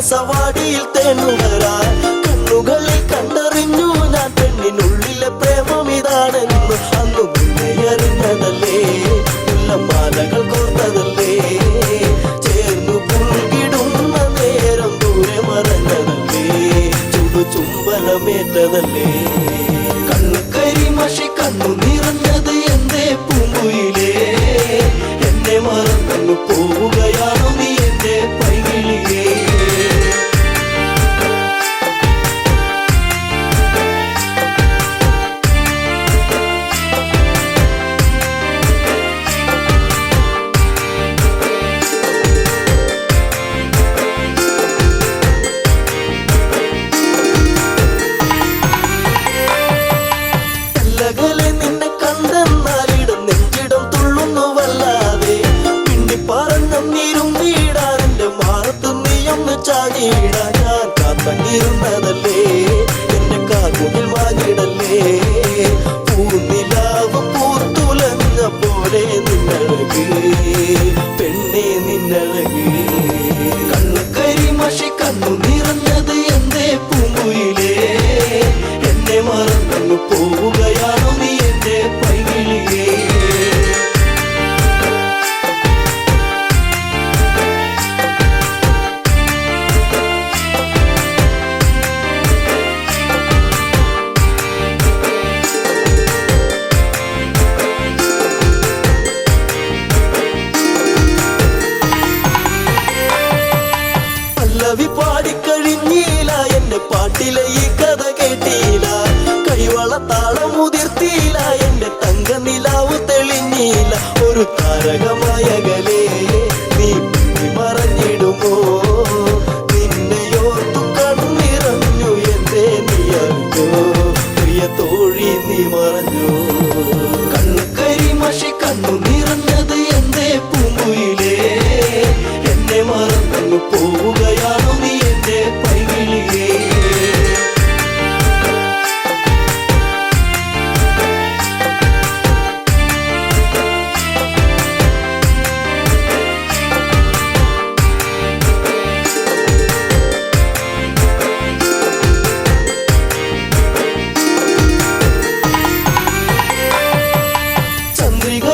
സവാടിയിൽ തേനുകരാൻ കണ്ണുകളിൽ കണ്ടറിഞ്ഞു ഞാൻ പെണ്ണിനുള്ളിലെ പ്രേമം ഇതാണെന്ന് അന്നു മുന്നേ അറിഞ്ഞതല്ലേ മുല്ലമാലകൾ കോർത്തതല്ലേ ചേർന്നു പുൽകിടുന്ന നേരം ദൂരെ മറഞ്ഞതല്ലേ ചുംബനമേറ്റതല്ലേ കണ്ണു കരിമഷി കണ്ണു നിറഞ്ഞത് എന്തേ പൂങ്കുയിലേ എന്നെ മറന്നു പോവുകയാണോ നീ എന്റെ പൈകിളിയേ ഞാൻ കാത്തങ്ങിരുന്നതല്ലേ എന്റെ കാർമുകിൽ വാങ്ങിടല്ലേ പൂനിലാവ് പൂത്തുലഞ്ഞ പോലെ നിന്നഴക് പെണ്ണെ നിന്നഴക് കണ്ണു കരിമഷി കണ്ണു നിറഞ്ഞത് എന്തേ പൂങ്കുയിലേ എന്നെ മറന്നു പോവുകയാണോ നീ എന്റെ പൈകിളിയേ പാടിക്കഴിഞ്ഞീല എന്റെ പാട്ടിലെ ഈ കഥ കേട്ടീല കൈവള താളമുതിർത്തീല എന്റെ തങ്ക നിലാവ് തെളിഞ്ഞീല ഒരു താരകമായകലേ നീ മറഞ്ഞിടുമോ നിന്നെയോർത്തു കണ്ണിറഞ്ഞു എന്തേ നീ അറിഞ്ഞോ പ്രിയ തോഴി നീ മറഞ്ഞു കണ്ണു കരിമഷി കണ്ണു നിറഞ്ഞത് എന്തേ പൂങ്കുയിലേ എന്നെ മറന്നു പോവുകയാണോ നീ എന്റെ പൈകിളിയേ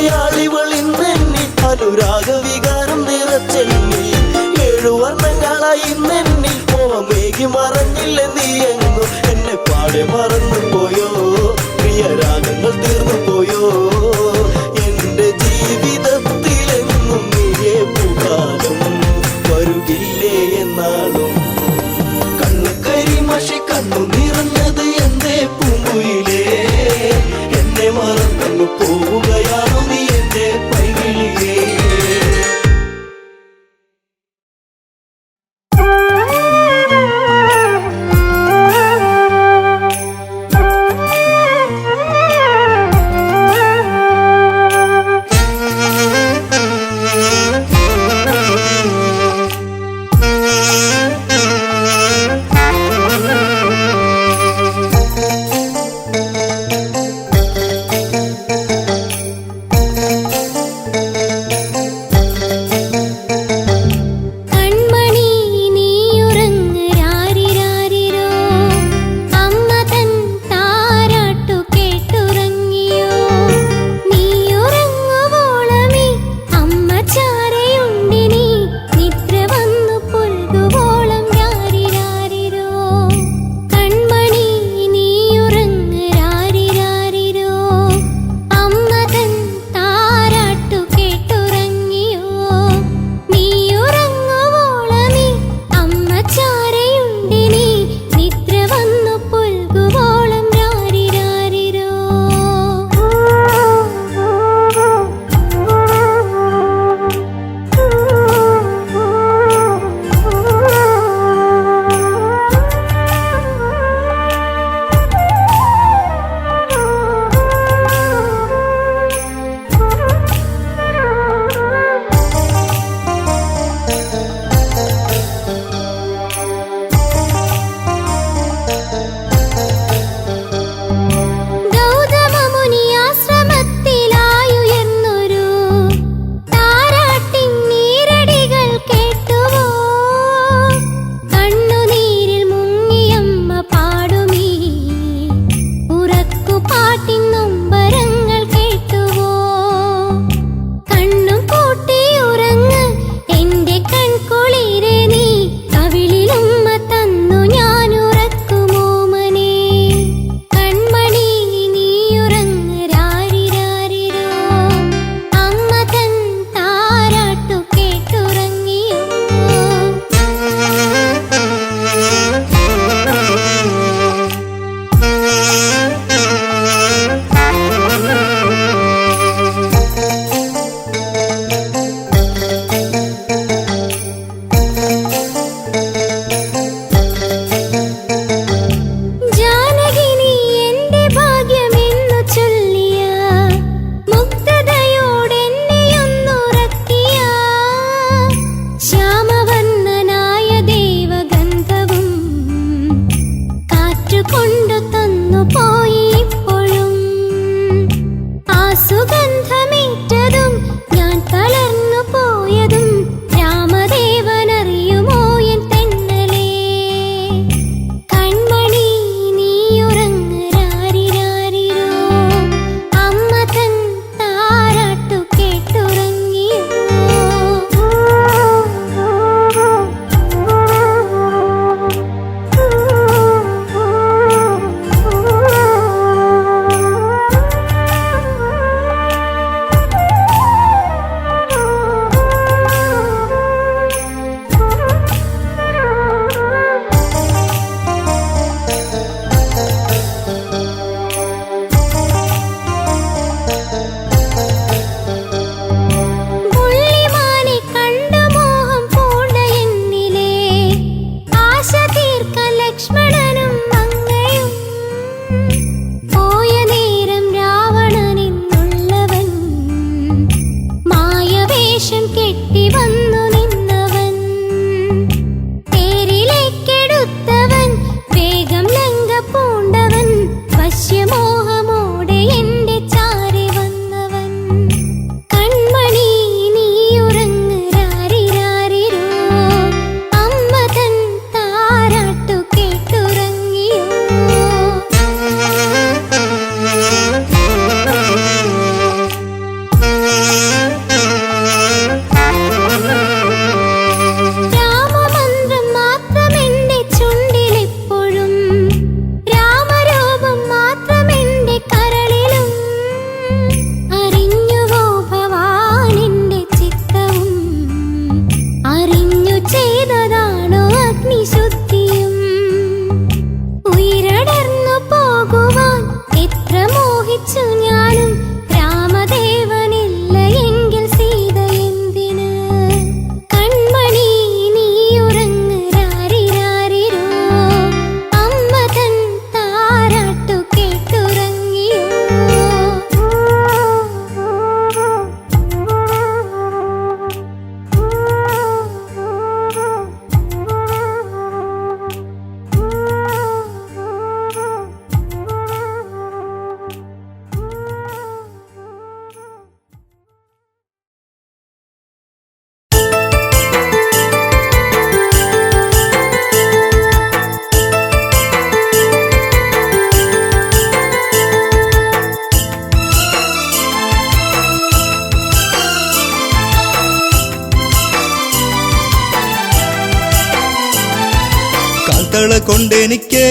ചന്ദ്രികയാളിവളിന്നെന്നി അനുരാഗവികാര വേഷം കെട്ടി വന്നു നിന്നവൻ, തേരിലേക്കെടുത്തവൻ, വേഗം ലങ്ക പൂണ്ടവൻ, വശ്യമോഹമോടെ എന്റെ ചാരി വന്നവൻ. കൺമണി നീ ഉറങ്ങ് രാരിരാരിരോ, അമ്മ തൻ താരാട്ടു കേട്ടുറങ്ങിയോ. രാമമന്ത്രം മാത്രമെന്റെ ചുണ്ടിലെപ്പോഴും, രാമരൂപം മാത്രമെന്റെ കരളിലും. അറിഞ്ഞുവോ ഭവാനെന്റെ ചിത്തവും, അറിഞ്ഞു ചെയ്തതാണോ അഗ്നിശുദ്ധിയും. ഉയരടർന്നു പോകുവാൻ എത്ര മോഹിച്ചു ഞാനും, രാമദേവനില്ല എങ്കിൽ സീത എന്തിന്. കൺമണി നീ ഉറങ്ങ് രാരിരാരിരോ, അമ്മ തൻ താരാട്ടു കേട്ടുറങ്ങിയോ. കാൽത്തള കൊണ്ടെനിക്ക്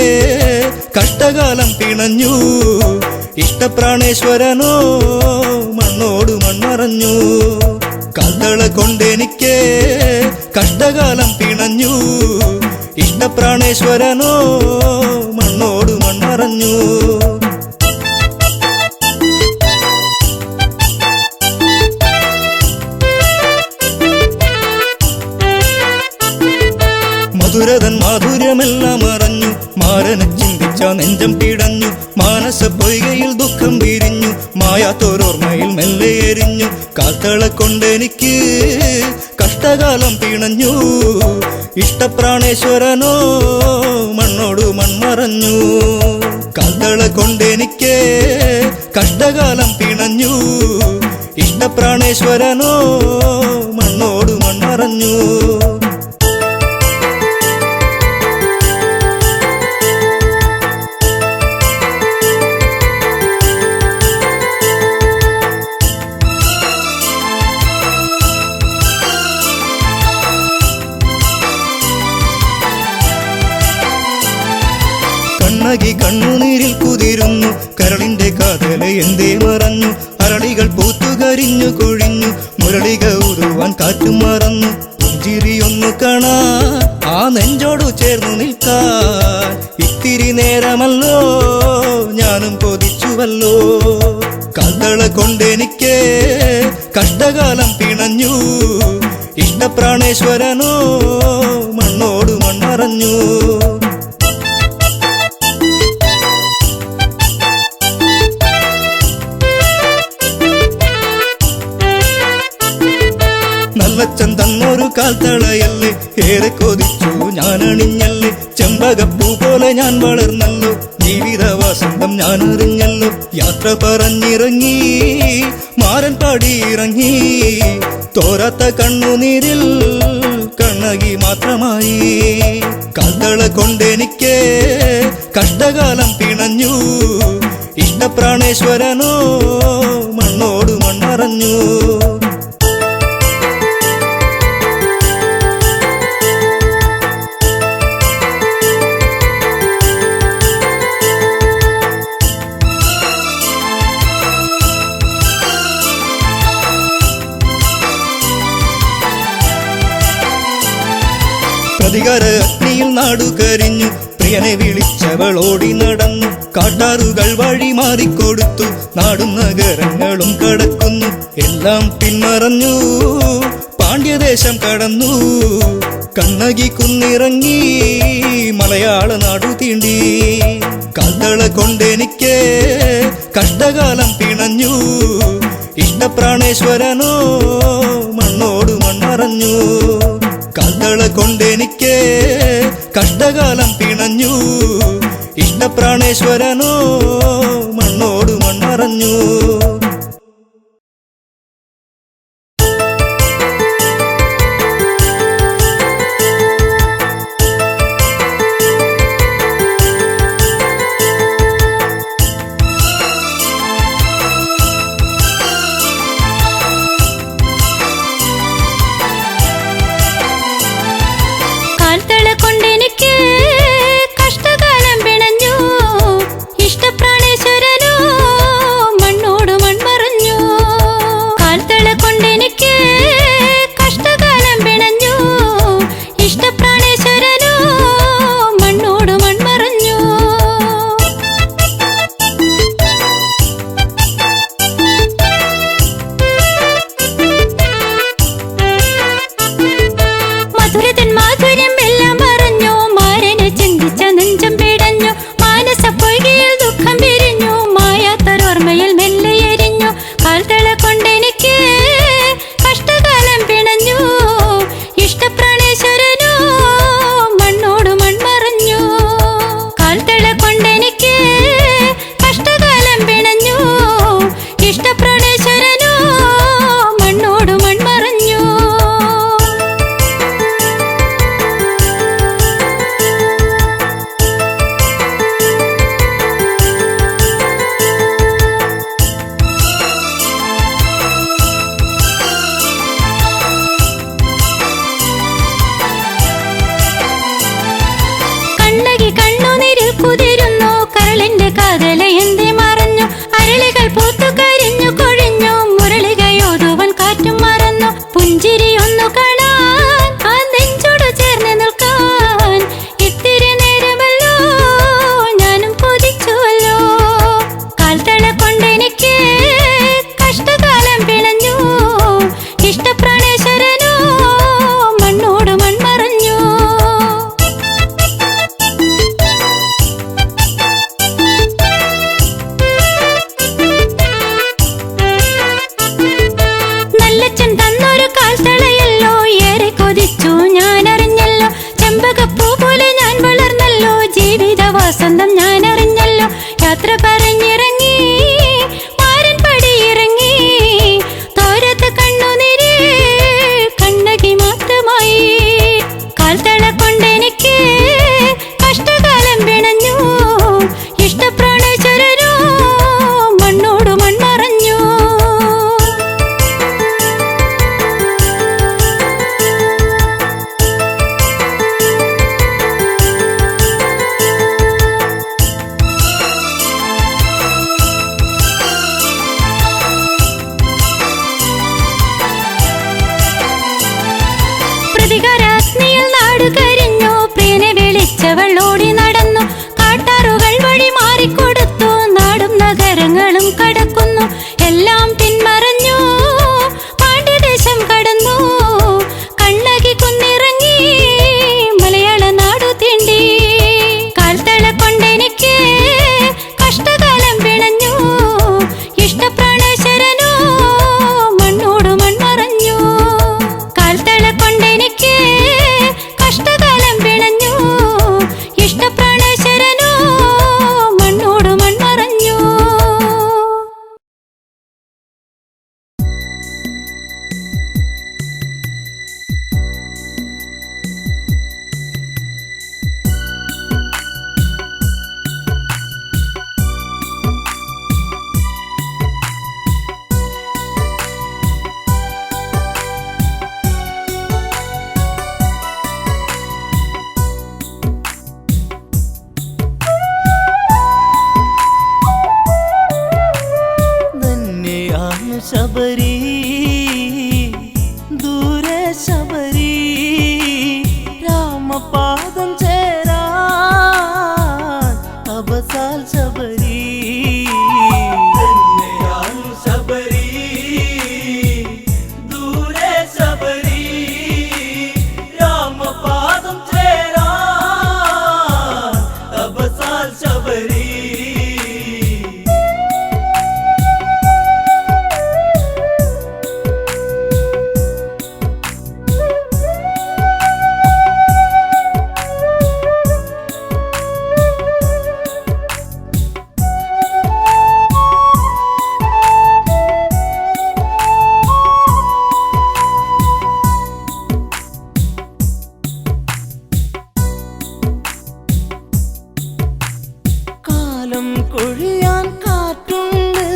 കഷ്ടകാലം പിണഞ്ഞു, ഇഷ്ടപ്രാണേശ്വരനോ മണ്ണോട് മൺമറഞ്ഞു. കാൽത്തള കൊണ്ടെനിക്ക് കഷ്ടകാലം പിണഞ്ഞു, ഇഷ്ടപ്രാണേശ്വരനോ മണ്ണോട് മൺമറഞ്ഞു. മധുരതൻ മാധുര്യമെല്ലാം അറിഞ്ഞു, മാരനെ ചിന്തിച്ച നെഞ്ചം പിടഞ്ഞു. മാനസ പൊയ്കയിൽ ദുഃഖം വിരിഞ്ഞു, മായാത്തോരോർമ്മയിൽ മെല്ലെ എരിഞ്ഞു. കാൽത്തള കൊണ്ടെനിക്ക് കഷ്ടകാലം പിണഞ്ഞു, ഇഷ്ടപ്രാണേശ്വരനോ മണ്ണോട് മൺമറഞ്ഞു. കാൽത്തള കൊണ്ടെനിക്ക് കഷ്ടകാലം പിണഞ്ഞു, ഇഷ്ടപ്രാണേശ്വരനോ മണ്ണോട് മൺമറഞ്ഞു. കണ്ണകി കണ്ണുനീരിൽ കുതിരുന്നു, കരളിന്റെ കാതല് എന്തേ മറഞ്ഞു. അരളികൾ പൂത്തുകരിഞ്ഞു കൊഴിഞ്ഞു, മുരളിക ഉരുവാൻ കാറ്റും മറന്നു. പുഞ്ചിരിയൊന്നു കാണാൻ ആ നെഞ്ചോടു ചേർന്നു നിൽക്കാൻ ഇത്തിരി നേരമല്ലോ ഞാനും കൊതിച്ചുവല്ലോ. കാൽത്തള കൊണ്ടെനിക്ക് കഷ്ടകാലം പിണഞ്ഞു, ഇഷ്ടപ്രാണേശ്വരനോ മണ്ണോട് മൺമറഞ്ഞു. നല്ലച്ചൻ തന്നൊരു കാൽത്തളയല്ലേ, ഏറെ കൊതിച്ചു ഞാൻ അണിഞ്ഞല്ലേ. ചെമ്പകപ്പൂ പോലെ ഞാൻ വളർന്നല്ലോ, ജീവിത വസന്തം ഞാൻ അറിഞ്ഞല്ലോ. യാത്ര പറഞ്ഞിറങ്ങി മാരൻ പാടിയിറങ്ങി, തോരാത്ത കണ്ണുനീരിൽ കണ്ണകി മാത്രമായി. കാൽത്തള കൊണ്ടെനിക്ക് കഷ്ടകാലം പിണഞ്ഞു, ഇഷ്ടപ്രാണേശ്വരനോ മണ്ണോട് മൺമറഞ്ഞു. പ്രതികാര അഗ്നിയിൽ നാടു കരിഞ്ഞു, പ്രിയനെ വിളിച്ചവൾ ഓടി നടന്നു. കാട്ടാറുകൾ വഴി മാറിക്കൊടുത്തു, നാടും നഗരങ്ങളും കടക്കുന്നു. എല്ലാം പിന്മറഞ്ഞു പാണ്ഡ്യദേശം കടന്നു, കണ്ണകി കുന്നിറങ്ങി മലയാള നാടു തീണ്ടി. കാൽത്തള കൊണ്ടെനിക്ക് കഷ്ടകാലം പിണഞ്ഞു, ഇഷ്ടപ്രാണേശ്വരനോ മണ്ണോ കാതല എന്തി മറഞ്ഞു അരളികൾ പൂത്തു കരിഞ്ഞു കൊഴിഞ്ഞു മുരളികയോതുവൻ കാറ്റും മറന്നു പുഞ്ചിരി ഒന്നു കാണാൻ ആ നെഞ്ചോട് ചേർന്ന് നിൽക്കാൻ ഇത്തിരി നേരമല്ലോ ഞാനും കൊതിച്ചുവല്ലോ കാൽത്തള കൊണ്ടെനിക്ക് കഷ്ടകാലം പിണഞ്ഞു ഇഷ്ടപ്രാണേശ്വരനോ മണ്ണോട് മൺമറഞ്ഞു നല്ലച്ഛൻ തന്നൊരു കാൽത്തളയല്ലോ ഏറെ കൊതിച്ചു ഞാൻ അറിഞ്ഞല്ലോ ചെമ്പകപ്പൂ പോലെ ഞാൻ വളർന്നല്ലോ ജീവിത വസന്തം ഞാൻ അറിഞ്ഞല്ലോ യാത്ര പറഞ്ഞിറങ്ങി മാരൻ പടിയിറങ്ങി തോരത്ത് കണ്ണുനീര് കണ്ണകി മാത്രമായി കാൽത്തള കൊണ്ടെനിക്ക് കഷ്ടകാലം പിണഞ്ഞു ഇഷ്ടപ്രാണേശ്വരനോ മണ്ണോട് മൺമറഞ്ഞു പ്രതികാരാഗ്നിയിൽ നാടു കരിഞ്ഞു പ്രിയനെ വിളിച്ചവൾ ഓടി നടന്നു കാട്ടാറുകൾ വഴി മാറിക്കൊടുത്തു നാടും നഗരങ്ങളും കടക്കുന്നു എല്ലാം പിന്മറഞ്ഞു പാണ്ഡ്യദേശം കടന്നു കണ്ണകി കുന്നിറങ്ങി മലയാള നാടു തീണ്ടി കാൽത്തള കൊണ്ടെനിക്ക് കഷ്ടകാലം പിണഞ്ഞു ഇഷ്ടപ്രാണേശ്വരനോ മണ്ണോട് മൺമറഞ്ഞു കാൽത്തള കൊണ്ടെനിക്ക് കഷ്ടകാലം പിണഞ്ഞു ഇഷ്ടപ്രാണേശ്വരനോ മണ്ണോട് മൺമറഞ്ഞു ധന്യയാണു ശബരി ദൂരെ ശബരി രാമപാദം ചേരാൻ അബസാൽ ശബരി ധന്യയാണു ശബരി ദൂരെ ശബരി രാമപാദം ചേരാൻ അബസാൽ ശബരി കാലം കൊഴിയാൻ കാറ്റുണ്ട്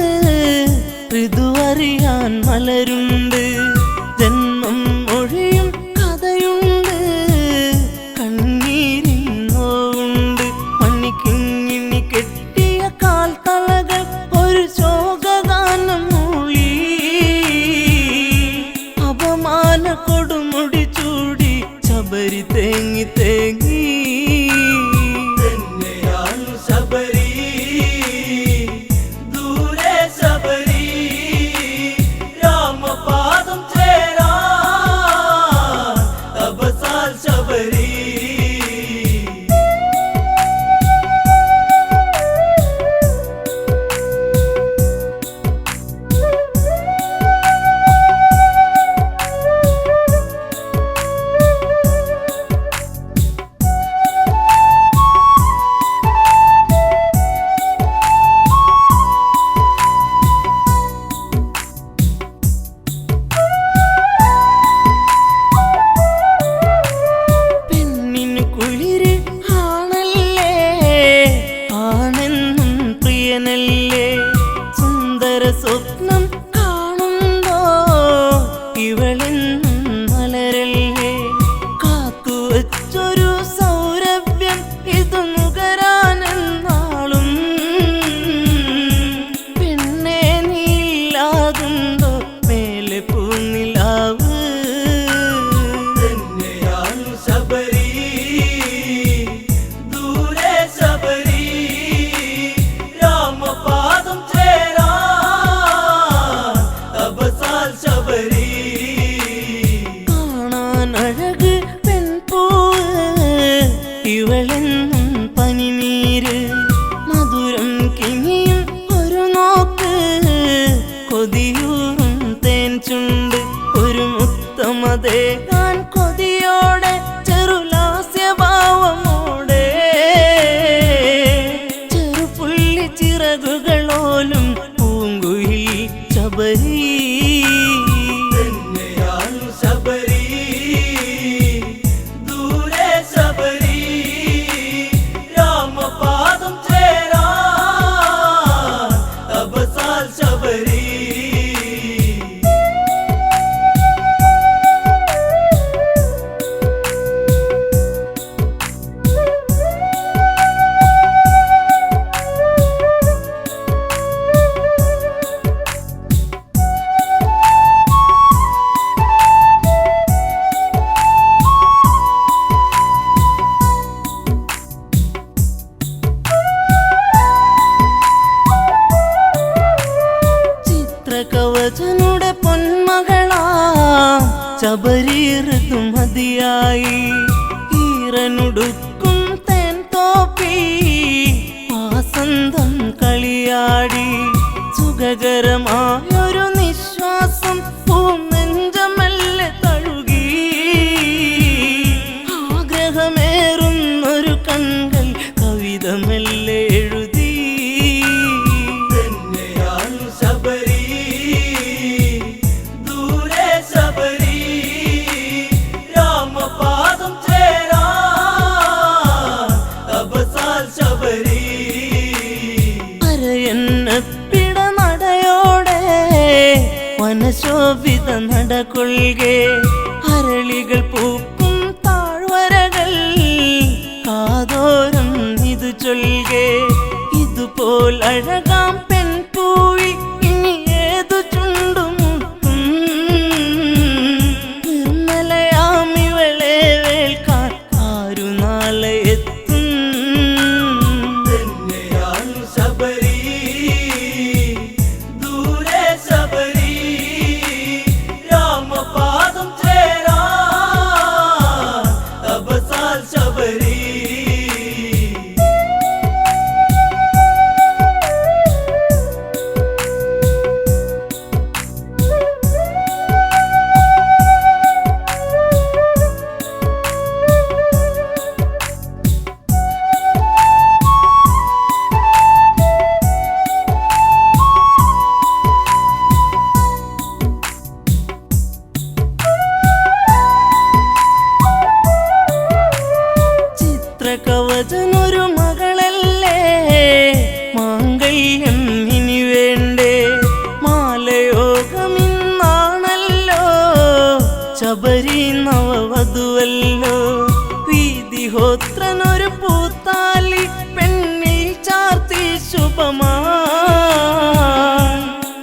ഋതുവറിയാൻ മലരുണ്ട് ജന്മം ഒഴിയും കഥയുണ്ട് കണ്ണീരിൻ നോവുണ്ട് മണിക്കിങ്ങിണി കെട്ടിയ കാൽത്തളകൾ ഒരു ശോകഗാനം മൂളി അപമാന കൊടുമുടി ചൂടി ശബരി തേങ്ങി തേങ്ങി ശബരി ദൂരെ ശബരി രാമപാദം ചേരാൻ അബസാൽ ശബരി മുതേകാൻ കൊതിയോടെ ചെറുലാസ്യഭാവമോടെ ചെറുപുള്ളി ചിറകുകളോലും പൂങ്കുയിൽ ശബരി ശബരി ദൂരെ ശബരി രാമപാദം ചേരാ തപസാൽ ശബരി കവചനുടെ പൊന്മകളാ ശബരി ഋതുമതിയായി ഈറനുടുക്കും തേൻ തോപ്പി വാസന്തം കളിയാടി സുഖകരമായൊരു നിശ്വാസം പൂനെഞ്ചമല്ലെ തഴുകി ആഗ്രഹമേറുന്നൊരു കണ്ണൽ കവിത മെല്ലെ എഴുതി ശബരി ദൂരെ ശബരി രാമപാദം ചേരാ തപസാൽ ശബരി അരയന്നപ്പിട നടയോടെ വനശോഭിത നടകൊള്ളുകെ അരളികൾ പൂക്കും താഴ്വരകൾ കാതോരം ഇതു ചൊല്ലുകെ ഇതുപോൽ അഴകാം പെൺപൂവി ഇനി ഏതു ചുണ്ടുമുട്ടും നിർമ്മലയാമിവളെ വേൽക്കാൻ ആരു നാളെ എത്തും ശബരി ദൂരെ ശബരി രാമപാദം ചേരാ തപസാൽ ശബരി കവചനൊരു മകളല്ലേ മാംഗല്യം ഇനി വേണ്ടേ മാലയോഗമിന്നാണല്ലോ ശബരി നവവധുവല്ലോ വീതിഹോത്രനൊരു പൂത്താലി പെണ്ണിൽ ചാർത്തി ശുഭമാ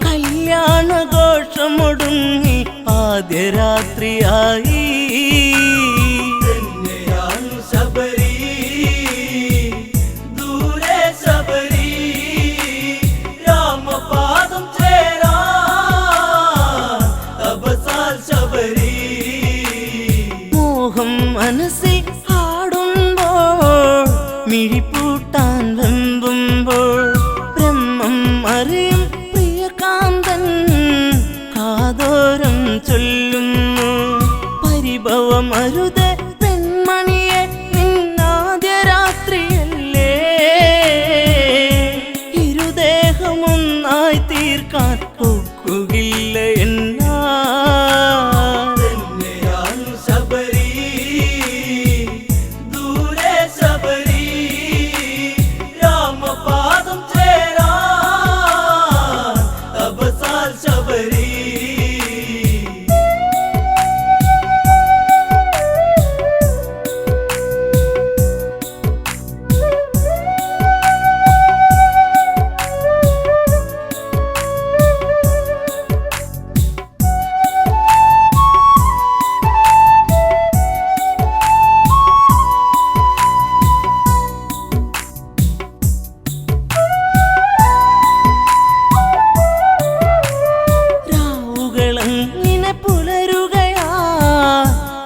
കല്യാണഘോഷമൊടുങ്ങി ആദ്യ രാത്രിയായി ശബരി ദൂരെ ശബരി രാമപാദം ചേരാ തപസാൽ ശബരി മോഹം മനസ്സിൽ ആടുമ്പോൾ മിഴിപ്പൂട്ടാൻ വെമ്പുമ്പോൾ ബ്രഹ്മം അറിയും പ്രിയകാന്തൻ കാതോരം ചൊല്ലുന്നു പരിഭവമരുത് പെൺമണിയെ നിന്നാദ്യ രാത്രിയല്ലേ ഇരുദേഹമൊന്നായി തീർക്കാൻ ഒക്കുകയില്ല എന്നാ ശബരി ദൂരെ ശബരി രാമപാദം ചേരാ തപസാൽ ശബരി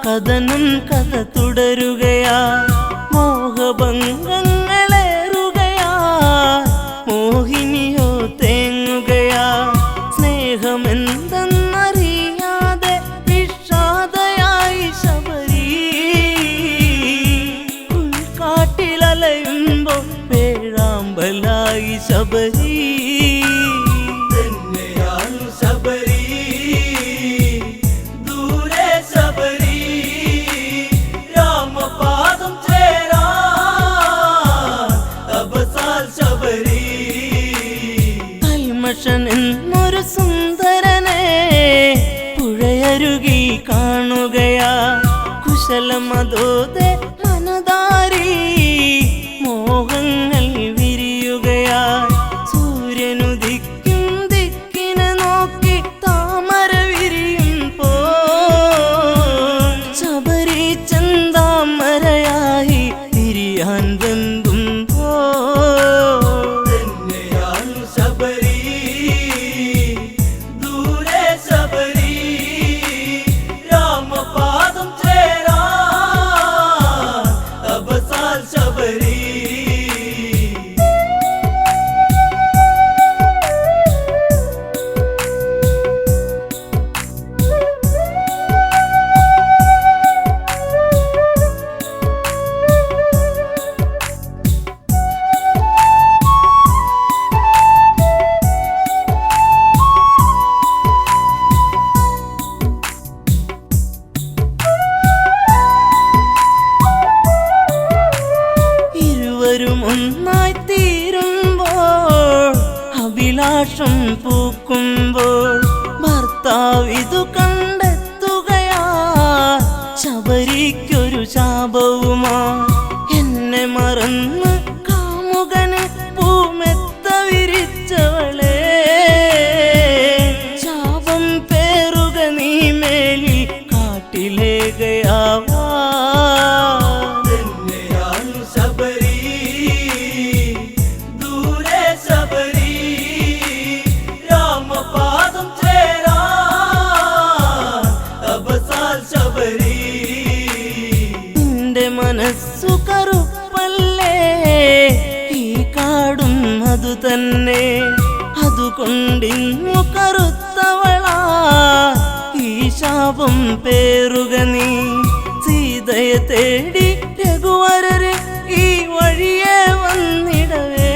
കഥനം കഥ തുടരുകയാ മോഹഭംഗങ്ങളേറുകയാ മോഹിനിയോ തേങ്ങുകയാ സ്നേഹമെന്തെന്നറിയാതെ വിഷാദയാ കുശലമതോതെ മനതാരി മോഹങ്ങൾ വിരിയുകയായി സൂര്യനുദിക്കും ദിക്കിനെ നോക്കി താമര വിരിയുമ്പോൾ ശബരി ചന്താമരയായി തിരിയാൻ ഒന്നായി തീരുമ്പോൾ അഭിലാഷം പൂക്കുമ്പോൾ ഭർത്താവിതു കണ്ടെത്തുകയാ ശബരിക്കൊരു ശാപവുമാ എന്നെ മറന്ന് കാമുകന് പൂമെത്ത വിരിച്ചവളെ ശാപം പേറുക നീ മേലിൽ കാട്ടിലേകയാവാ മനസ്സു കറുപ്പല്ലേ ഈ കാടും അതു തന്നെ അതുകൊണ്ടിന്നു കറുത്തവളാ ഈ ശാപം പേറുക നീ സീതയെ തേടി രഘുവരര് ഈ വഴിയെ വന്നിടവേ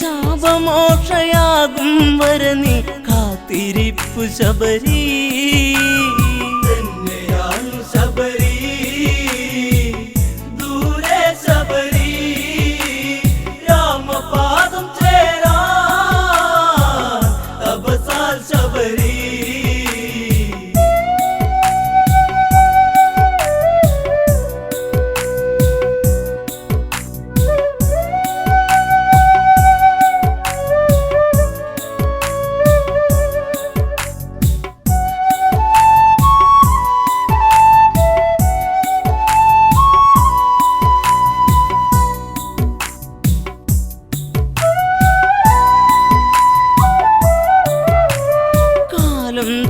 ശാപമോക്ഷയാകും വര നീ കാത്തിരിപ്പു ശബരി ശബരി ദൂരെ ശബരി രാമപാദം ചേരാ അബസാൽ ശബരി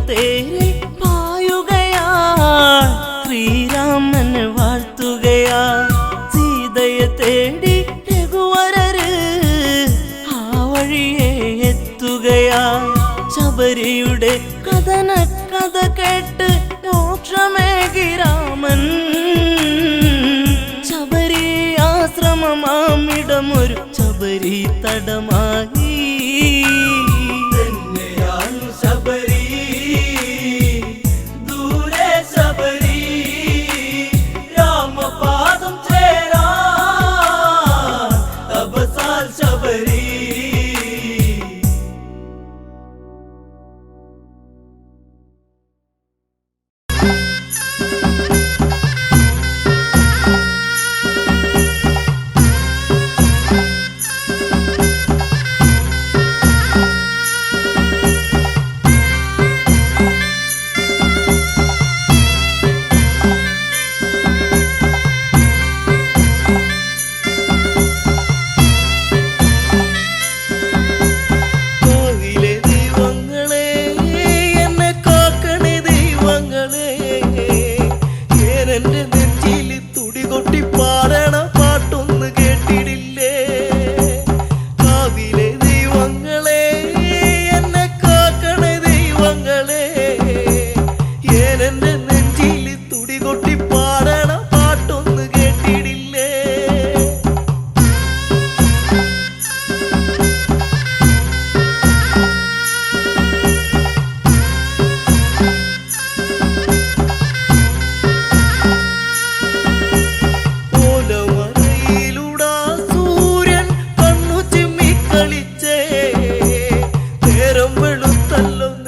തേരിൽ പായുകയാ ശ്രീരാമന് വാഴ്ത്തുകയാ സീതയെ തേടി രഘുവരര് ആ വഴിയെ എത്തുകയാ ശബരിയുടെ കഥന കഥ കേട്ട് മോക്ഷമേകി രാമൻ ശബരി ആശ്രമമാമിടമൊരു ശബരി തടമായി ശബരി ദൂരെ ശബരി രാമപാദം ചേരാ അബസാൽ ശബരി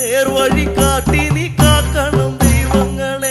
നേർവഴി കാട്ടി നീ കാക്കണം ദൈവങ്ങളെ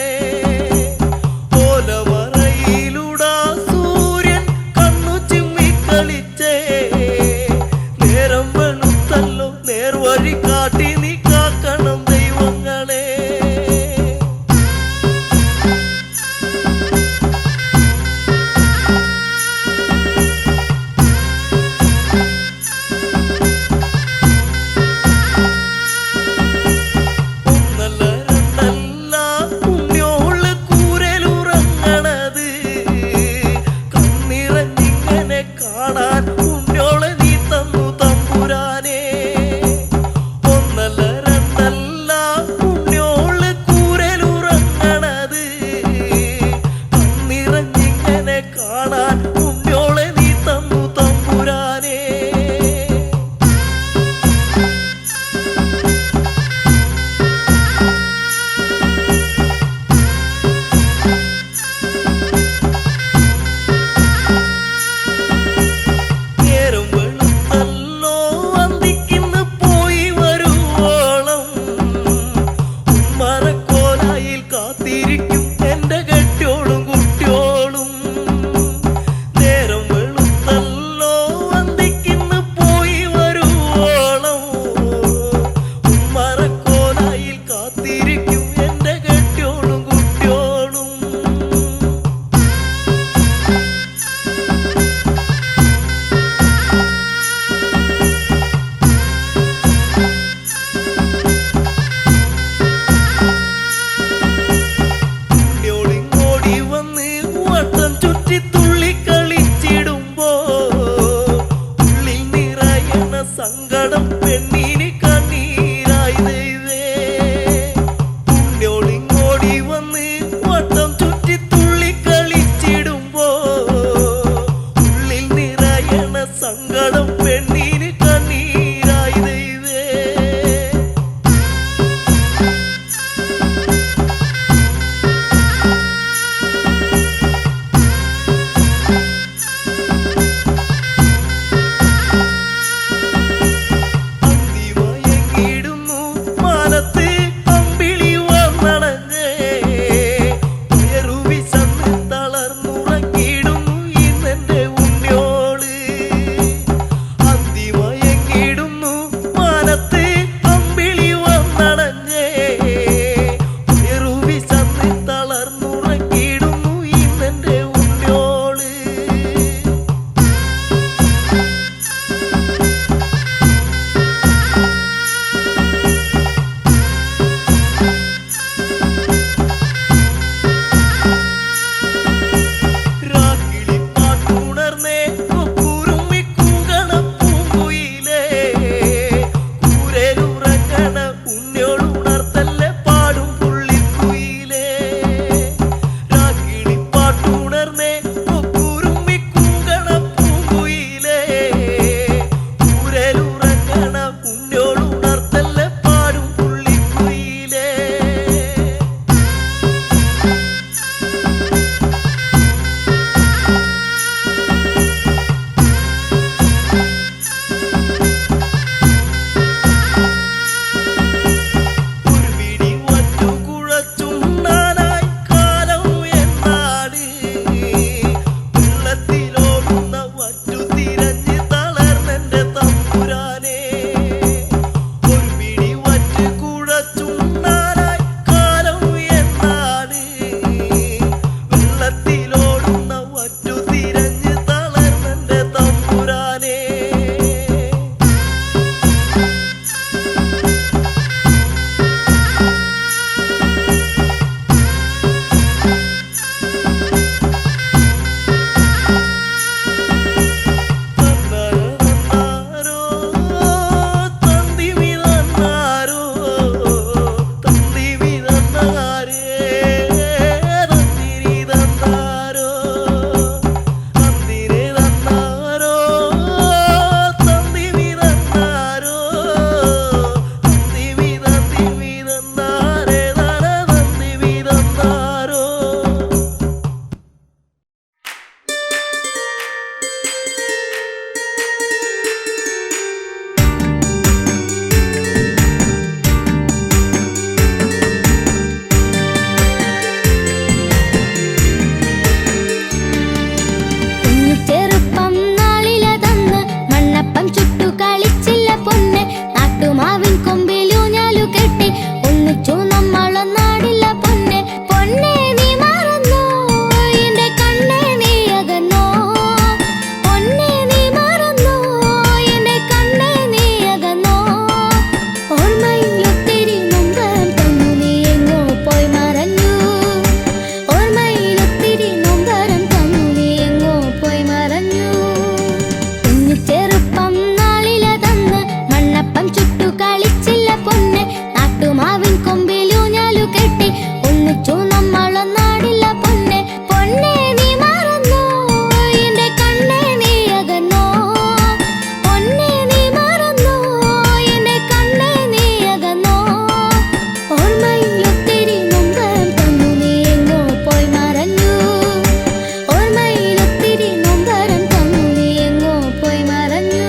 കാത്തിരിക്കും എന്റെ കെട്ടിയോളും കുട്ടിയോളും. നേരം വെളുത്തല്ലോ അന്തിക്കിന്ന് പോയി വരുവോളം ഉമ്മറക്കോലായിൽ കാത്തിരിക്കും എന്റെ കെട്ടിയോളും കുട്ടിയോളും. ഉണ്ണിയോളിങ്ങോടി വന്ന് വട്ടം ചുറ്റി തുള്ളി കളിച്ചിടുമ്പോ ഉള്ളിൽ നിറയണ സങ്കടം പെണ്ണിന് കണ്ണീരായി ദൈവേ. ഉണ്ണിയോളിങ്ങോടി വന്ന് വട്ടം ചുറ്റി തുള്ളി കളിച്ചിടുമ്പോ ഉള്ളിൽ നിറയണ സങ്കടം പെണ്ണിന് കണ്ണീരായി ദൈവേ. അന്തിമയങ്ങിടുന്നു മാനത്ത് അമ്പിളി വന്നണഞ്ഞേ ഉയരുവിശന്ന് തളർന്നുറങ്ങിടുന്നു ഇന്നെന്റെ ഉണ്ണിയോള്. അന്തിമയങ്ങിടുന്നു മാനത്ത് അമ്പിളി വന്നണഞ്ഞേ ഉയരുവിശന്ന് തളർന്നുറങ്ങിടുന്നു ഇന്നെന്റെ ഉണ്ണിയോള്. രാക്കിളി പാട്ടുണർന്നേ കുറുമി കൂകണ പൂങ്കുയിലേ കൂരേലുറങ്ങണ ഉണ്ണിയോളുണർത്തല്ലേ പാടും പുള്ളിക്കുയിലേ. രാക്കിളി പാട്ടുണർന്നേ കുറുമി കൂകണ പൂങ്കുയിലേ കൂരേലുറങ്ങണ ഉണ്ണിയോളുണർത്തല്ലേ പാടും പുള്ളിക്കുയിലേ. ഒരു പിടി വറ്റു കുഴച്ചുണ്ണാനായി കാലം എന്നാട് വെള്ളത്തിലോടുന്ന വറ്റു തിരഞ്ഞ് തളർന്നെന്റെ തമ്പുരാനെ. ഒരു പിടി വറ്റ് കുഴച്ചുണ്ണാനായി കാലം എന്നാട് വെള്ളത്തിലോടുന്ന വറ്റു തിരഞ്ഞ് തളർന്നെന്റെ തമ്പുരാനെ. തന്നാരോ തന്തിമി തന്നാരോ തന്തിമി തന്നാരേ തന്തിരി തന്നാരോ തന്തിരി തന്നാരോ തന്തിമി തന്നാരോ തന്തിമി തന്തിമി തന്നാരേ തന തന്തിമി തന്നാരോ. കുഞ്ഞു ചെറുപ്പം നാളിലതന്ന് മണ്ണപ്പം ചുട്ടു കളിച്ചില്ല പൊന്നെ നാട്ടുമാവിൻ കൊമ്പിലൂഞ്ഞാലു കെട്ടി ഒന്നിച്ചു നമ്മളൊന്നാടില്ല പൊന്നെ. പൊന്നെ നീ മറന്നോ എന്റെ കണ്ണേ നീ അകന്നോ. പൊന്നെ നീ മറന്നോ എന്റെ കണ്ണേ നീ അകന്നോ. ഓർമ്മയിൽ ഒത്തിരി നൊമ്പരം തന്നു നീ എങ്ങോ പോയി മറഞ്ഞു. ഓർമ്മയിൽ ഒത്തിരി നൊമ്പരം തന്നു നീ എങ്ങോ പോയി മറഞ്ഞു. കുഞ്ഞു ചെറുപ്പം നാളിലതന്ന് മണ്ണപ്പം ചുട്ടു കളിച്ചില്ല പൊന്നെ നാട്ടുമാവിൻ കൊമ്പിലൂഞ്ഞാലു കെട്ടി ഒന്നിച്ചു നമ്മളൊന്നാടില്ല പൊന്നെ. പൊന്നെ നീ മറന്നോ എന്റെ കണ്ണേ നീ അകന്നോ. പൊന്നെ നീ മറന്നോ എന്റെ കണ്ണേ നീ അകന്നോ. ഓർമ്മയിൽ ഒത്തിരി നൊമ്പരം തന്നു നീ എങ്ങോ പോയി മറഞ്ഞു. ഓർമ്മയിൽ ഒത്തിരി നൊമ്പരം തന്നു നീ എങ്ങോ പോയി മറഞ്ഞു.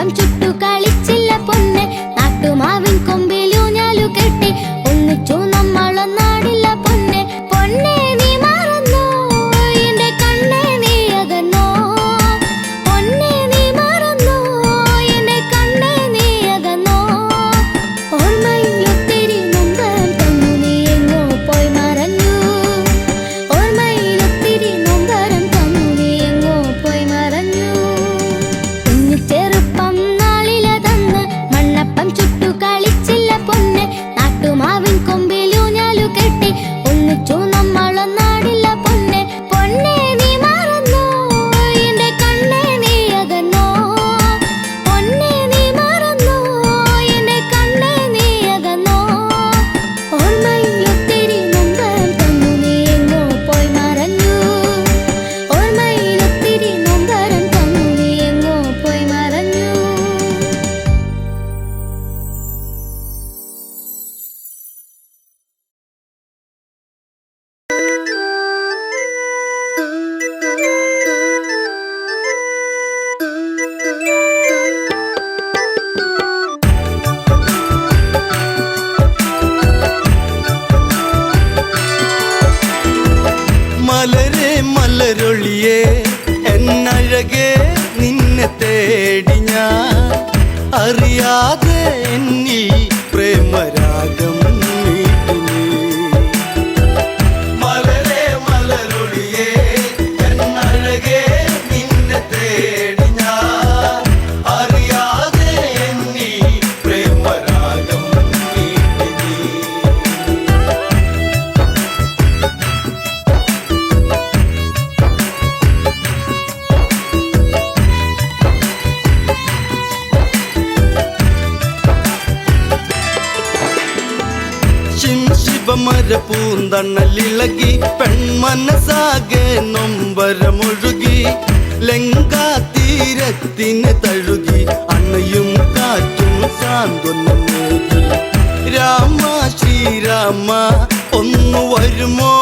മണ്ണപ്പം ചുട്ടു കളിച്ചില്ല പൊന്നെ നാട്ടുമാവിൻ കൊമ്പിലൂഞ്ഞാലു കെട്ടി ഒന്നിച്ചു നമ്മളൊന്നാടില്ല പൊന്നെ പൊന്നെ നീ മറന്നോ എന്റെ കണ്ണേ നീ അകന്നോ പൊന്നെ നീ മറന്നോ എന്റെ കണ്ണേ നീ അകന്നോ ഓർമ്മയിലൊത്തിരി നൊമ്പരം തന്നു നീ എങ്ങോ പോയി മറഞ്ഞു ഓർമ്മയിലൊത്തിരി നൊമ്പരം തന്നു നീ എങ്ങോ പോയി മറഞ്ഞു കുഞ്ഞു ചെറുപ്പം നാളിലതന്ന് മണ്ണപ്പം ചുട്ടു കളിച്ചില്ല പൊന്നെ നാട്ടുമാവിൻ കൊമ്പിലൂഞ്ഞാലു കെട്ടി ഒന്നിച്ചു നമ്മളൊന്നാടില്ല പൊന്നെ പൊന്നെ നീ മറന്നോ എന്റെ കണ്ണേ നീ അകന്നോ പൊന്നെ നീ മറന്നോ എന്റെ കണ്ണേ നീ അകന്നോ ഓർമ്മയിലൊത്തിരി നൊമ്പരം തന്നു നീ എങ്ങോ പോയി മറഞ്ഞു ഓർമ്മയിലൊത്തിരി നൊമ്പരം തന്നു നീ എങ്ങോ പോയി മറഞ്ഞു മലരെ മലരൊളിയേ എന്നഴകേ നിന്നെ തേടി ഞാൻ അറിയാതെ എന്നിൽ പ്രേമരാഗം നീട്ടി നീ. മലരെ മലരൊളിയേ എന്നഴകേ നിന്നെ തേടി ഞാൻ അറിയാതെ എന്നിൽ പ്രേമരാഗം നീട്ടി നീ. ശിവമര പൂന്തണലിളകി പെൺമനസാകെ നൊമ്പരമൊഴുകി ലങ്കാതീരത്തിന് തഴുകി അണയും കാറ്റും സാന്ത്വനമേകി. രാമ ശ്രീരാമ ഒന്നു വരുമോ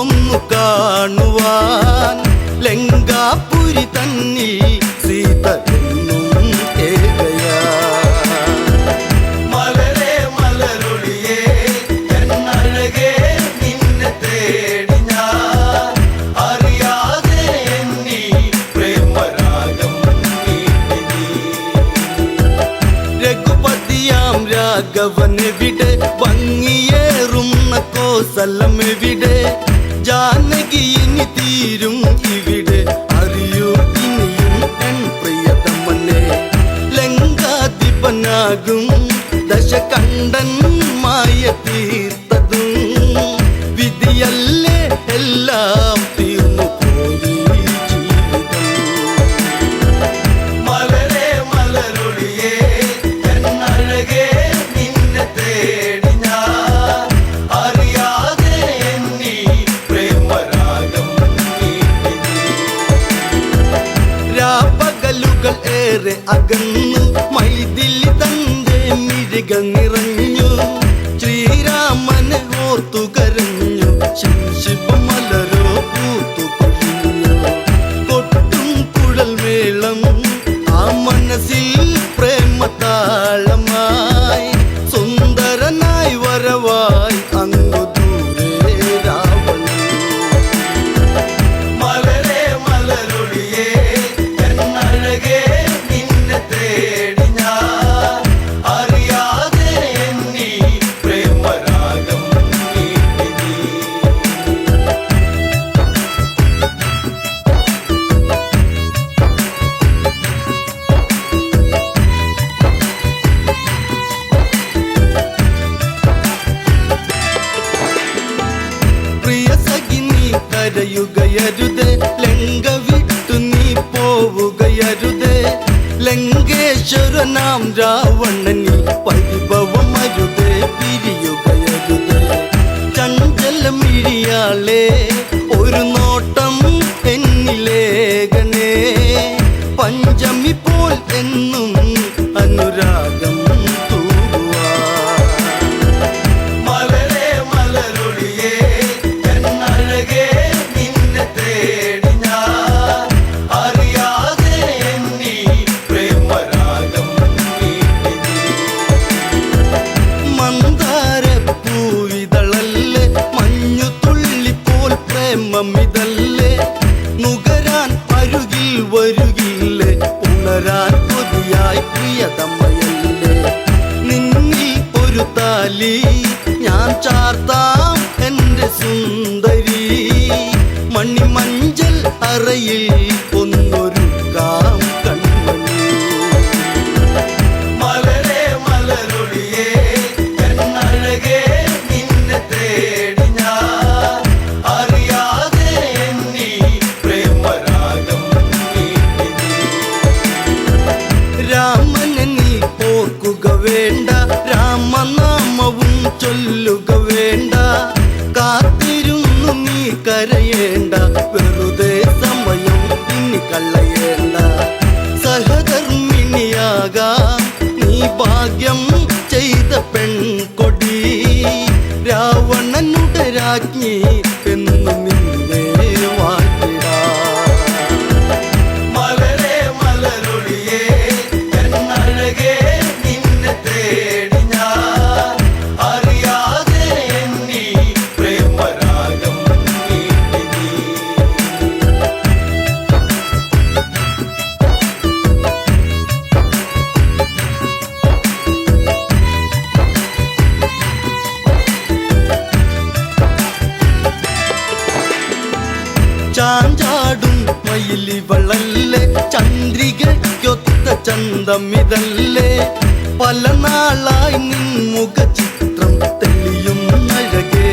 ഒന്നു കാണുവാൻ ലങ്കാപുരി തന്നിൽ സീത എന്നും ഏകയാ. മലരെ മലരൊളിയേ എന്നഴകേ നിന്നെ തേടി ഞാൻ അറിയാതെ എന്നിൽ പ്രേമരാഗം നീട്ടി നീ. രഘുപതിയാം രാഘവനെവിടെ ഭംഗിയേറുന്ന കോസലമെവിടെ ജാനകി ഇനി തീരും ഇവിടെ അറിയൂ ഇനിയും എൻ പ്രിയതമനെ ലങ്കാധിപനാകും ദശകണ്ഠൻ മായ തീർത്തതും വിധിയല്ലേ എല്ലാം തീർന്നു പോയി ജീവിതം. മലരെ മലരൊളിയേ എന്നഴകേ നിന്നെ തേടി ഞാൻ അറിയാതെ എന്നിൽ പ്രേമരാഗം നീട്ടി നീ. രാപ്പകലുകൾ ഏറെ അകന്നു മൈഥിലി തന്റെ മിഴികൾ നിറഞ്ഞു ശ്രീരാമനെ ഓർത്തു കരഞ്ഞു ശിവമലരോ പൂത്തു കൊഴിഞ്ഞു. കൊട്ടും കുഴൽ മേളം ആ മനസ്സിൽ പ്രേമതാളമായി സുന്ദരനായി വരവായി അങ്ങു ദൂരെ രാവണൻ. മലരെ മലരൊളിയേ എന്നഴകേ നിന്നെ തേടി ഞാൻ അറിയാതെ എന്നിൽ പ്രേമരാഗം നീട്ടി നീ. പ്രിയ സഖി നീ കരയുകയരുതേ ലങ്ക വിട്ടു നീ പോവുകയരുതേ ലങ്കേശ്വരനാം രാവണനിൽ പരിഭവമരുതേ പിരിയുകയരുതേ. ചഞ്ചലമിഴിയാളെ ഒരു നോട്ടം എന്നിലേകണേ പഞ്ചമി പോൽ എന്നും അനുരാഗം തൂവാൻ. മലരെ മലരൊളിയേ എന്നഴകേ നിന്നെ തേടി ഞാൻ അറിയാതെ എന്നിൽ പ്രേമരാഗം മതിയായി പ്രിയതമ്മയല്ലേ. നിന്നിൽ ഒരു താലി ഞാൻ ചാർത്താം എൻ്റെ സുന്ദരി. മണിമഞ്ചൽ അറയിൽ ഒന്നൊരുക്കാം കൺമണി. മലരെ മലരൊളിയേ എന്നഴകേ നിന്നെ തേടി ഞാൻ അറിയാതെ എന്നീ പ്രേമരാഗം നീട്ടി. രാമനെ നീ ഓർക്കുക വേണ്ട, രാമനാമവും ചൊല്ലുക വേണ്ട. കാത്തിരുന്നു നീ കരയേണ്ട, വെറുതെ സമയം ഇനി കളയേണ്ട. സഹധർമ്മിണിയാകാം നീ ഭാഗ്യം ചെയ്ത പെൺകൊടി. രാവണനുടെ രാജ്ഞി എന്നു നിന്നെ വാഴ്ത്തിടാം. മലരെ മലരൊളിയേ എന്നഴകേ നിന്നെ തേടി ഞാൻ അറിയാതെ എന്നീ പ്രേമരാഗം നീട്ടി. ചാഞ്ചാടും മയിലിവളല്ലേ, ചന്ദ്രികയ്ക്കൊത്ത ചന്തമിതല്ലേ. പല നാളായി നിൻ മുഖചിത്രം തെളിയും അഴകേ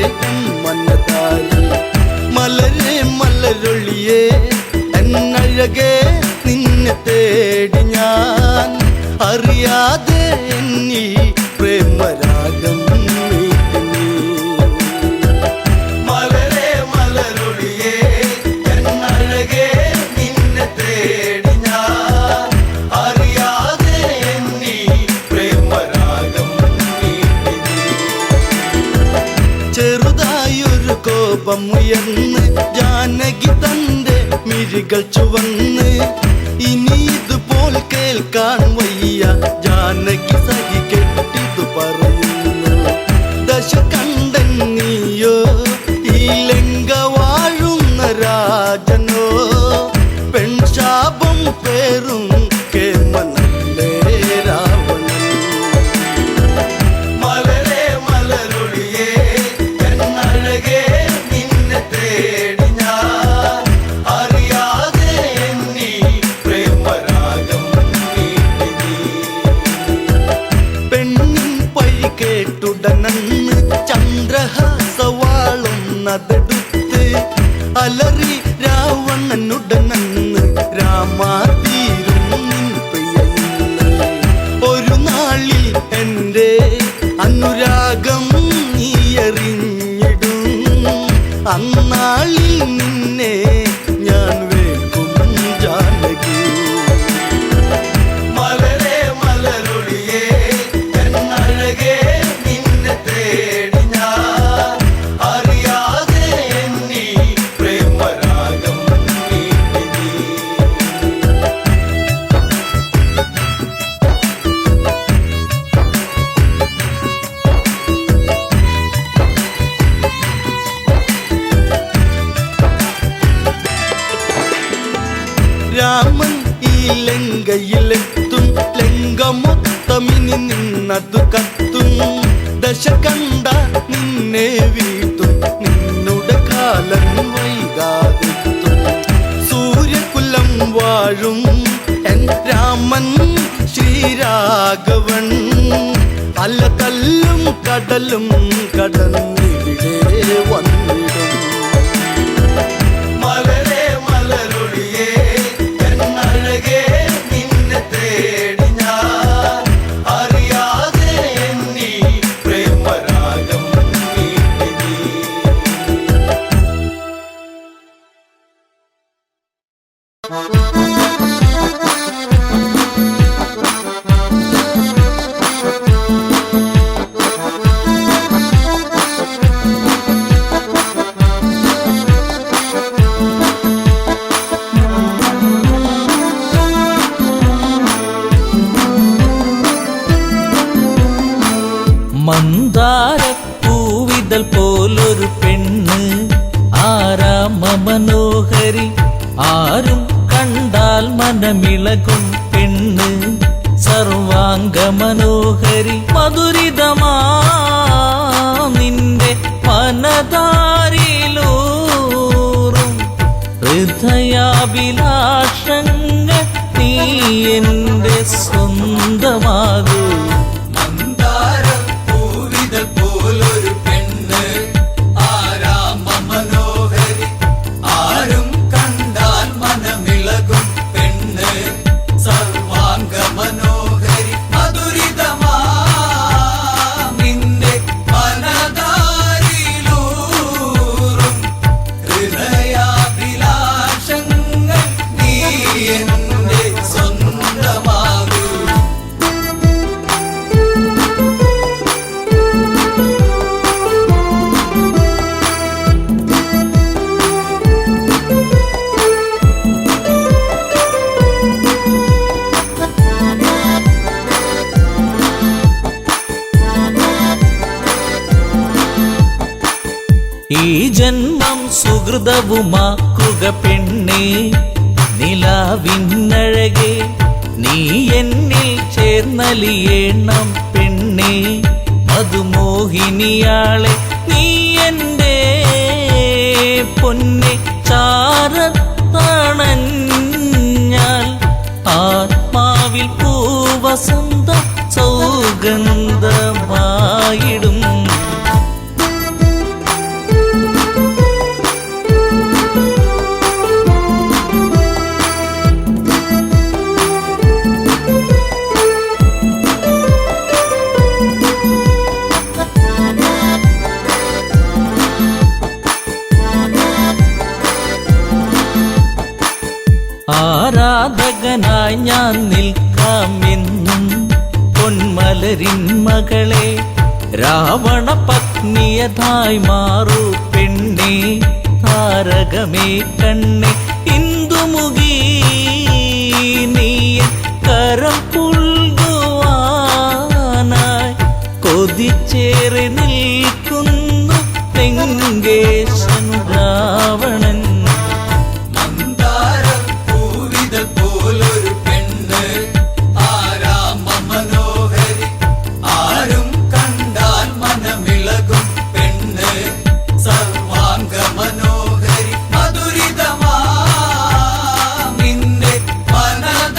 മനതാരി. മലരെ മലരൊളിയേ എന്നഴകേ നിന്നെ തേടി ഞാൻ അറിയാതെ എന്നീ പ്രേമരാഗം നീട്ടി. മലരെ മലരൊളിയേ എന്നഴകേ നിന്നെ തേടി ഞാൻ അറിയാതെ എന്നീ പ്രേമരാഗം നീട്ടി. ചെറുതായൊരു കോപമുയർന്ന് ജാനകി തന്റെ മിഴികൾ ചുവന്ന്. ഇനി ഇതുപോൽ കേൾക്കാൻ വയ്യ, ജാനകി സഹി കെട്ടിതു പറയുന്നു. ദശകണ്ഠൻ നീയോ ഈ ലങ്ക വാഴുന്ന രാജനോ, പെൺശാപം പേറും കേമനല്ലേ രാവണൻ. മലരെ മലരൊളിയേ എന്നഴകേ നിന്നെ തേടി ഞാൻ അറിയാതെ എന്നീ പ്രേമരാഗം നീട്ടി. പെണ്ണിൻ പഴി കേട്ടുടനന്ന് ചന്ദ്രഹാസവാളൊന്നതെടുത്ത് അലറി രാവണനുടനന്ന്. രാമാതീരും നിൻ പ്രിയന്ന് ഒരു നാളിൽ എൻ്റെ അനുരാഗം നീ എറിഞ്ഞിടും. അന്നാളിൽ നിന്നെ ഞാൻ വേൽക്കും ജാനകി. മലരെ മലരൊളിയേ എന്നഴകേ നിന്നെ തേടി ഞാൻ അറിയാതെ എന്നീ പ്രേമരാഗം നീട്ടി. രാമൻ ഈ ലങ്കയിലെത്തും, ലങ്ക മൊത്തമിനി നിന്നതു കത്തും. ദശകണ്ഠ നിന്നെ വീട്ടും, നിന്നുടെ കാലം വൈകാതെത്തും. സൂര്യകുലം വാഴും എൻ രാമൻ ശ്രീരാഘവൻ. അല്ല തല്ലും കടലും കടന്നിവിടെ വന്നിടും. മലരെ മലരൊളിയേ എന്നഴകേ നിന്നെ തേടി ഞാൻ അറിയാതെ എന്നീ പ്രേമരാഗം നീട്ടി. മന്ദാരപ്പൂവിതൽ പോലൊരു പെണ്ണ്, ആരാമ മനോഹരി, ആരും കണ്ടാൽ മനമിളകും പെണ്ണ്. സർവാംഗ മനോഹരി മധുരിതമാ നിന്റെ മനതാരിലൂറും ഹൃദയാഭിലാഷങ്ങൾ നീ എൻ്റെ സ്വന്തമാകൂ. മന്ദാരപ്പൂവിതൾ പോലൊരു പെണ്ണ് ആരാമ മനോഹരി ആരും കണ്ടാൽ മനമിളകും പെണ്ണ് സർവാംഗ മനോഹരി മധുരിതമാ നിന്റെ മനതാരിലൂറും ഹൃദയാഭിലാഷങ്ങൾ നീ എൻ്റെ സ്വന്തമാകൂ. ഈ ജന്മം സുഹൃതവുമാക്കുക പെണ്ണേ നിലാവിന്നഴകെ നീ എന്നിൽ ചേർന്നലിയേണം പെണ്ണേ മധുമോഹിനിയാളെ നീ എൻ്റെ പൊന്നെ ചാരത്തണഞ്ഞാൽ ആത്മാവിൽ പൂവസന്ത സൗഗന്ധമായിടും. ആരാധകനായി ഞാൻ നിൽക്കാമെന്നും പൊന്മലരിൻ മകളെ രാവണ പത്നിയതായി മാറൂ പെണ്ണേ താരകമേ കണ്ണേ ഇന്ദുമുഖി നീയ കരം പുൽകുവാനായി കൊതിച്ചേറി നിൽക്കുന്നു ലങ്കേശൻ രാവണൻ. മന്ദാരപ്പൂവിതൾ പോലൊരു പെണ്ണ് ആരാമ മനോഹരി ആരും കണ്ടാൽ മനമിളകും പെണ്ണ് സർവാംഗ മനോഹരി മധുരിതമാ നിന്റെ മനതാരിലൂറും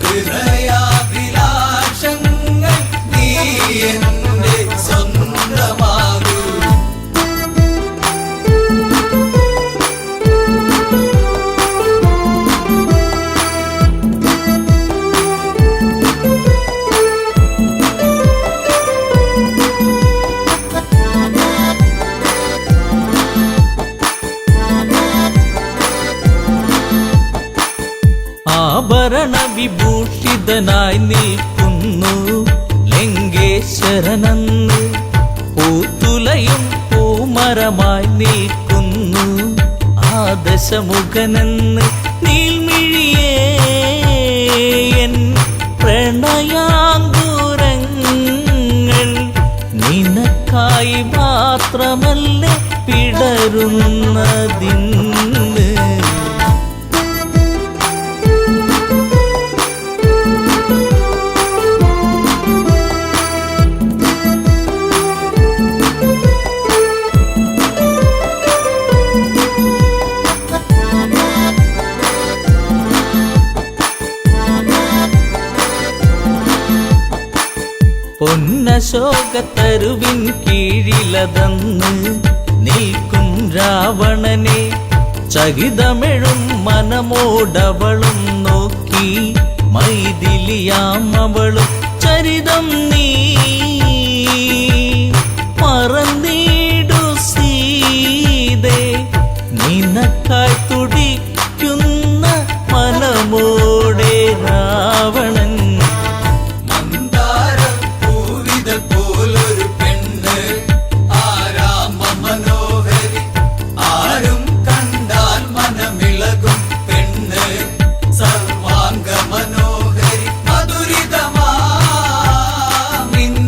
ഹൃദയാഭിലാഷങ്ങൾ നീ എൻ്റെ സ്വന്തമാകൂ. ആഭരണ വിഭൂഷിതനായി നിൽക്കുന്നു ലങ്കേശ്വരനന്ന് പൂത്തുലയും പൂമരമായി നിൽക്കുന്നു ആദശമുഖനെന്ന് നീൽമിഴിയേ എൻ പ്രണയാങ്കുരങ്ങൾ നിനക്കായി മാത്രമല്ലേ പിടരുന്നതിന്ന്. പൊന്നശോകത്തരുവിൻ കീഴിലതന്ന് നിൽക്കും രാവണനെ ചകിതമെഴും മനമോടവളും നോക്കി മൈഥിലിയാം അവളും ചരിതം നീ മറന്നീടു സീതേ നിനക്കായി തുടിക്കുന്ന മനമോടെ രാവണൻ. മന്ദാരപ്പൂവിതൾ പോലൊരു പെണ്ണ് ആരാമ മനോഹരി ആരും കണ്ടാൽ മനമിളകും പെണ്ണ് സർവാംഗ മനോഹരി മധുരിതമാ നിന്റെ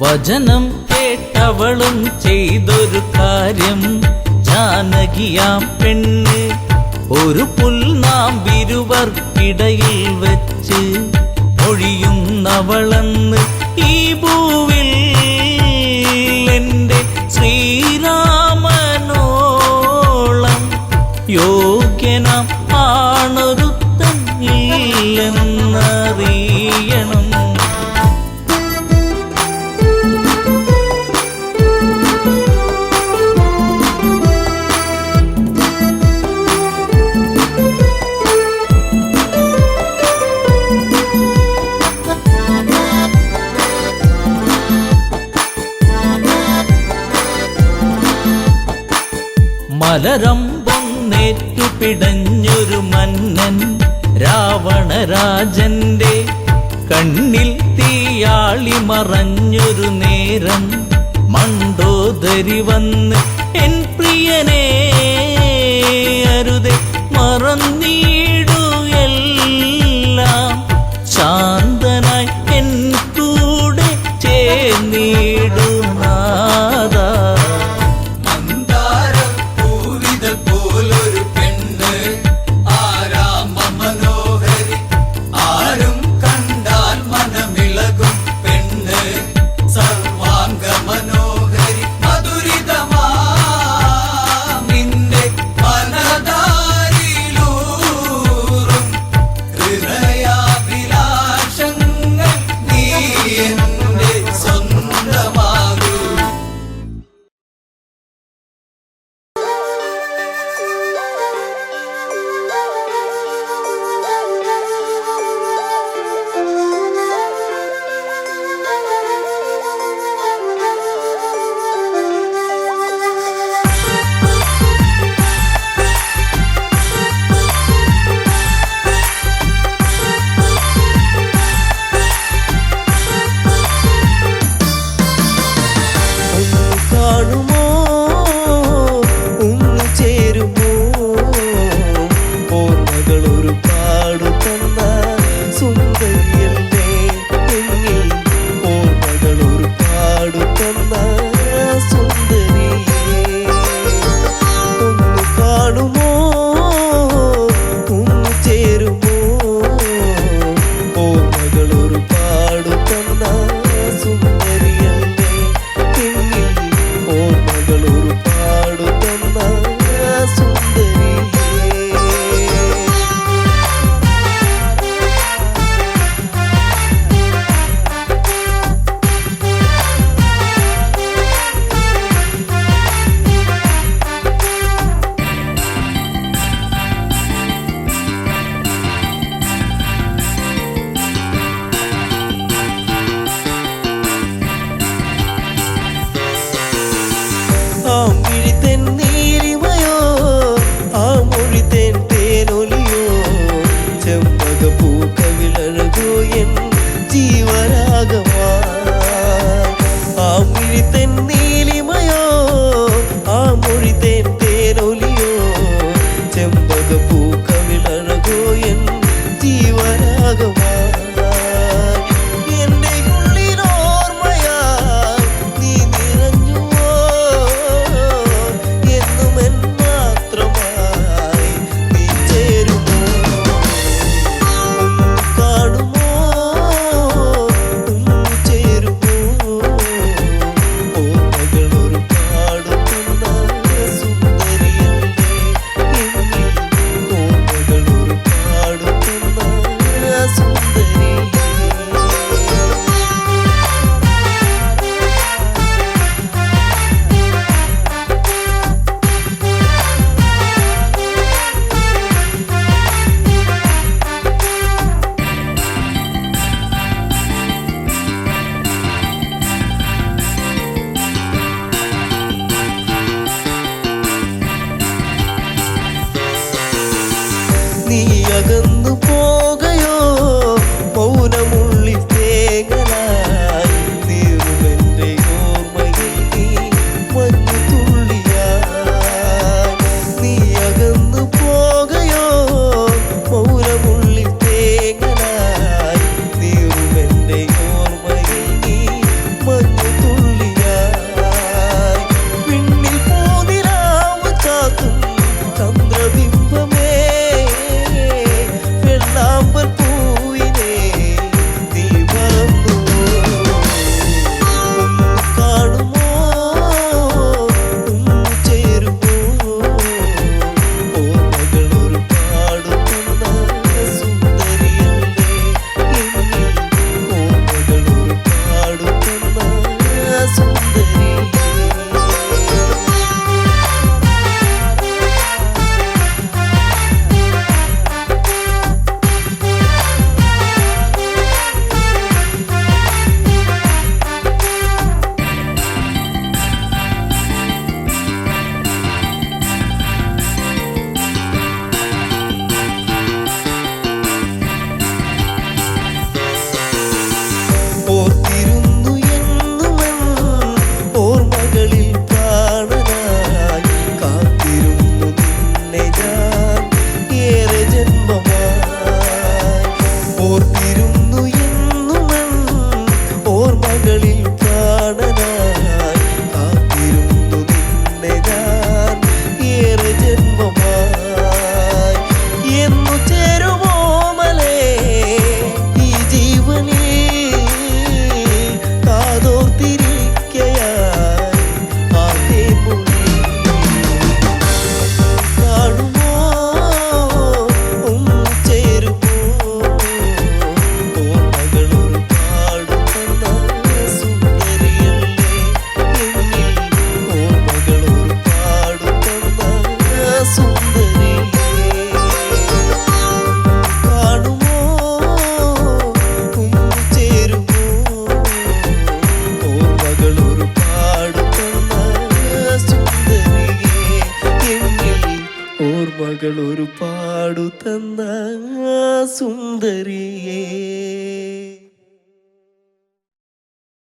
വചനം കേട്ടവളും ചെയ്തൊരു കാര്യം, ജാനകിയാം പെണ്ണ് ഒരു പുൽനാമ്പിരുവർക്കിടയിൽ വെച്ച് ഒഴിയുന്നവളെന്ന് ഈ ഭൂവിൽ എൻ്റെ ശ്രീരാമനോളം യോഗ്യനാം ആണൊരുത്തൻ ഇല്ലെന്നറിയണം. മലരമ്പൊന്നേറ്റു പിടഞ്ഞൊരു മന്നൻ രാവണരാജന്റെ കണ്ണിൽ തീയാളി മറഞ്ഞൊരു നേരം, മണ്ടോദരി വന്ന് എൻ പ്രിയനെ അരുതെ മറന്നീടു എല്ലാം, ശാന്തനായി എൻ കൂടെ ചേർന്നിടുന്നാദാ. ചെമ്പകപ്പൂക്കവിളഴകോ എൻ ജീവരാഗം